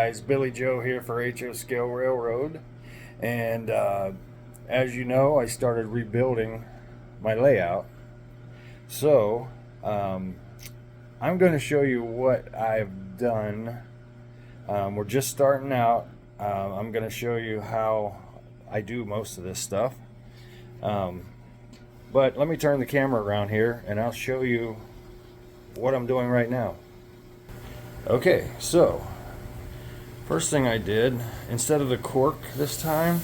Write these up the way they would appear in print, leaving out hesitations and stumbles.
guys, Billy Joe here for HO Scale Railroad, and as you know, I started rebuilding my layout. So I'm going to show you what I've done. We're just starting out. I'm going to show you how I do most of this stuff. But let me turn the camera around here and I'll show you what I'm doing right now. Okay, so first thing I did, instead of the cork this time,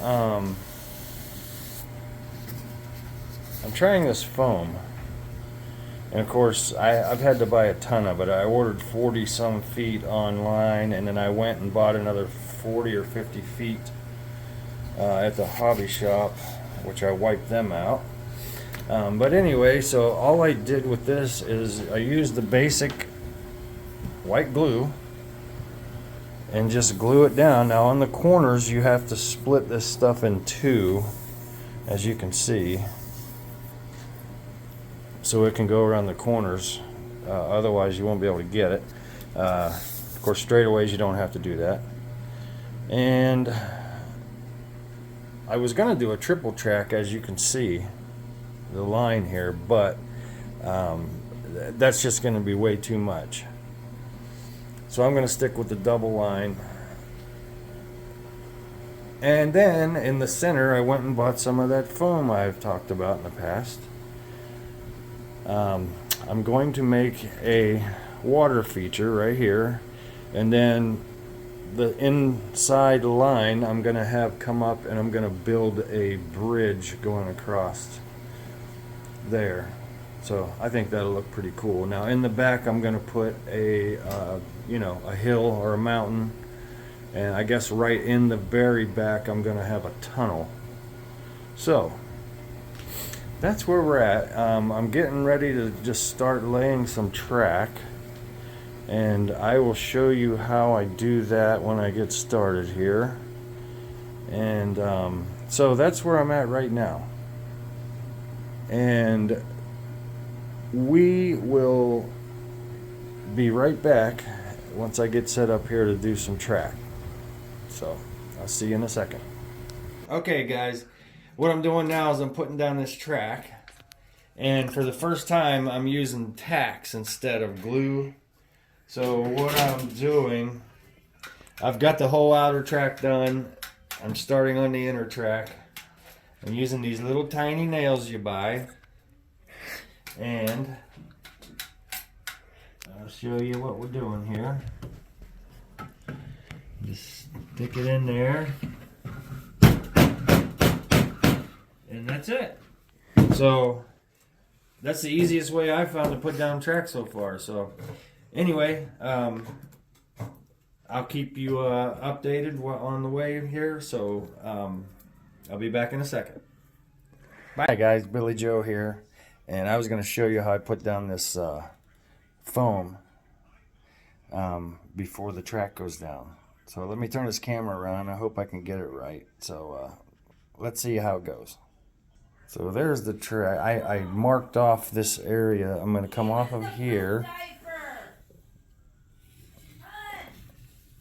I'm trying this foam. And of course, I've had to buy a ton of it. I ordered 40 some feet online, and then I went and bought another 40 or 50 feet at the hobby shop, which I wiped them out. But anyway, so all I did with this is I used the basic white glue and just glue it down. Now on the corners you have to split this stuff in two, as you can see, so it can go around the corners. Otherwise you won't be able to get it. Of course, straightaways you don't have to do that. And I was going to do a triple track, as you can see the line here, but that's just going to be way too much. So I'm going to stick with the double line. And then in the center I went and bought some of that foam I've talked about in the past. I'm going to make a water feature right here, and then the inside line I'm going to have come up, and I'm going to build a bridge going across there. So I think that'll look pretty cool. Now in the back I'm going to put a a hill or a mountain, and I guess right in the very back I'm going to have a tunnel. So that's where we're at. I'm getting ready to just start laying some track, and I will show you how I do that when I get started here. And so that's where I'm at right now, and we will be right back once I get set up here to do some track. So I'll see you in a second. Okay guys, what I'm doing now is I'm putting down this track, and for the first time I'm using tacks instead of glue. So what I'm doing, I've got the whole outer track done. I'm starting on the inner track. I'm using these little tiny nails you buy, and I'll show you what we're doing here. Just stick it in there, and that's it. So that's the easiest way I've found to put down track so far. So anyway, I'll keep you updated on the way here. So I'll be back in a second. Bye guys, Billy Joe here, and I was going to show you how I put down this foam before the track goes down. So let me turn this camera around. I hope I can get it right. So let's see how it goes. So there's the track. I marked off this area. I'm going to come off of here.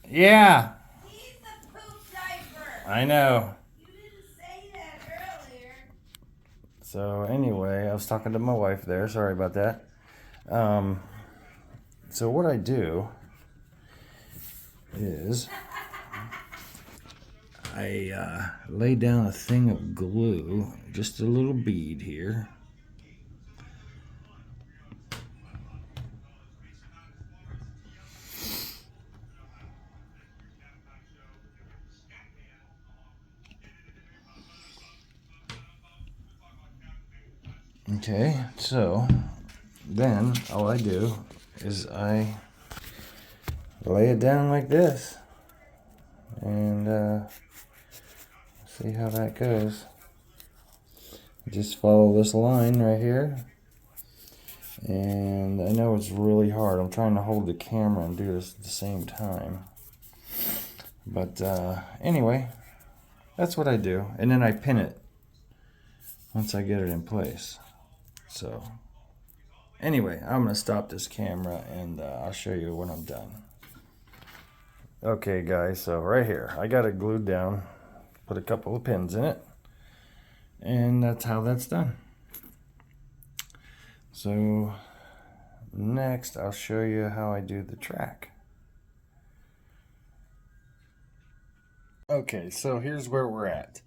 Yeah. He's the poop diaper. I know. You didn't say that earlier. So anyway, I was talking to my wife there. Sorry about that. So what I do is I lay down a thing of glue, just a little bead here. Okay, so then all I do is I lay it down like this, and see how that goes. Just follow this line right here, and I know it's really hard. I'm trying to hold the camera and do this at the same time, but anyway, that's what I do, and then I pin it once I get it in place. So anyway, I'm going to stop this camera, and I'll show you when I'm done. Okay guys, so right here, I got it glued down, put a couple of pins in it, and that's how that's done. So next I'll show you how I do the track. Okay, so here's where we're at.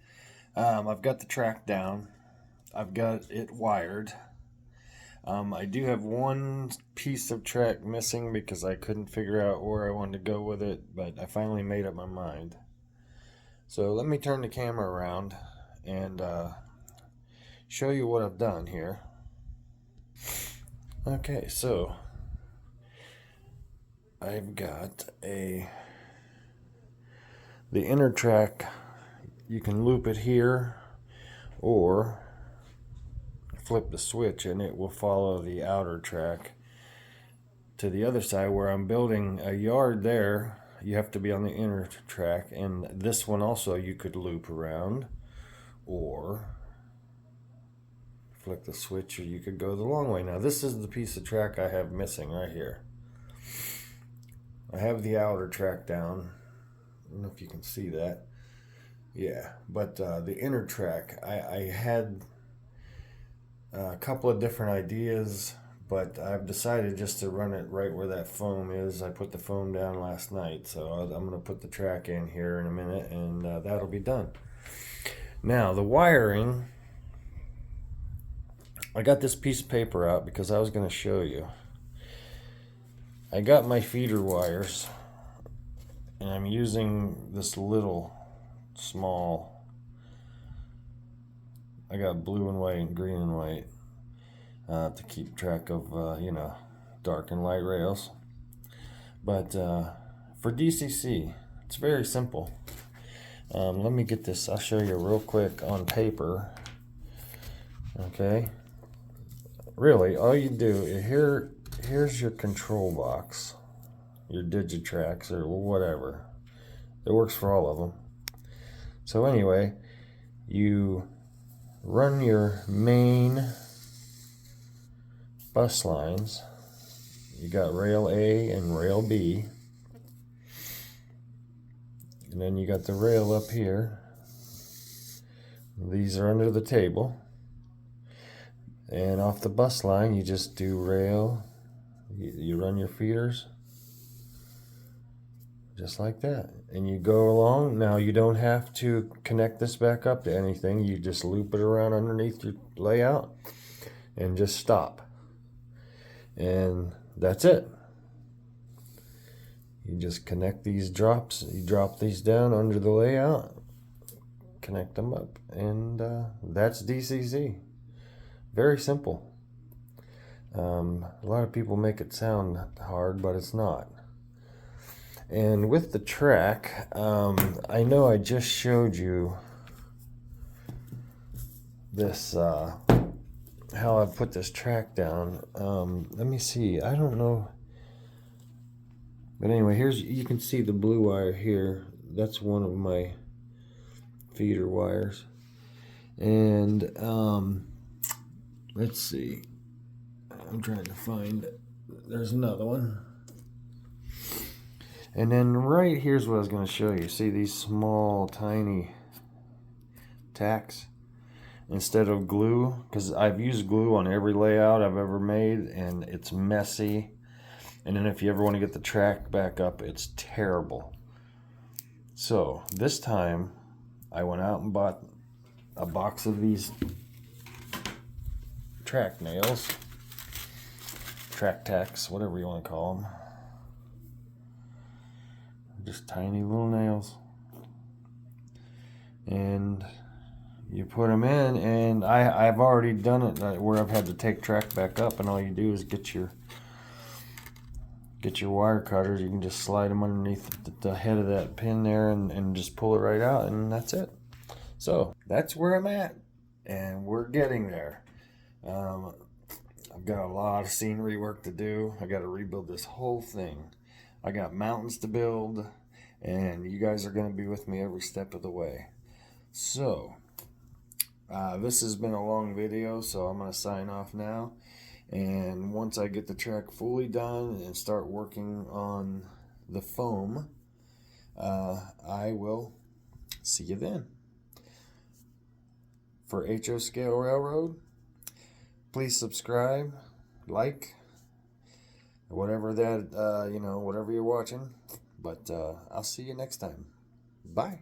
I've got the track down, I've got it wired. I do have one piece of track missing because I couldn't figure out where I wanted to go with it, but I finally made up my mind. So let me turn the camera around and show you what I've done here. Okay, so I've got the inner track. You can loop it here or flip the switch and it will follow the outer track to the other side. Where I'm building a yard there, you have to be on the inner track, and this one also you could loop around or flick the switch, or you could go the long way. Now this is the piece of track I have missing right here. I have the outer track down. I don't know if you can see that. Yeah, but the inner track, I had a couple of different ideas, but I've decided just to run it right where that foam is. I put the foam down last night, so I'm going to put the track in here in a minute, and that'll be done. Now the wiring, I got this piece of paper out because I was going to show you. I got my feeder wires, and I'm using this little small, I got blue and white and green and white to keep track of dark and light rails. But for DCC, it's very simple. Let me get this, I'll show you real quick on paper. Okay, really all you do is here's your control box, your Digitracks or whatever. It works for all of them. So anyway, you run your main bus lines. You got rail A and rail B, and then you got the rail up here. These are under the table, and off the bus line you just do rail. You run your feeders just like that, and you go along. Now you don't have to connect this back up to anything. You just loop it around underneath your layout and just stop, and that's it. You just connect these drops, you drop these down under the layout, connect them up, and that's DCC. Very simple. A lot of people make it sound hard, but it's not. And with the track, I know I just showed you this, how I put this track down. Let me see, I don't know. But anyway, here's, you can see the blue wire here. That's one of my feeder wires. And let's see. I'm trying to find, there's another one. And then right here's what I was going to show you. See these small, tiny tacks? Instead of glue, because I've used glue on every layout I've ever made, and it's messy. And then if you ever want to get the track back up, it's terrible. So this time, I went out and bought a box of these track nails. Track tacks, whatever you want to call them. Just tiny little nails, and you put them in, and I've already done it where I've had to take track back up, and all you do is get your wire cutters. You can just slide them underneath the head of that pin there, and just pull it right out, and that's it. So that's where I'm at, and we're getting there. I've got a lot of scenery work to do. I got to rebuild this whole thing. I got mountains to build, and you guys are going to be with me every step of the way. So this has been a long video, so I'm going to sign off now. And once I get the track fully done and start working on the foam, I will see you then. For HO Scale Railroad, please subscribe, like, whatever that, whatever you're watching. But I'll see you next time. Bye.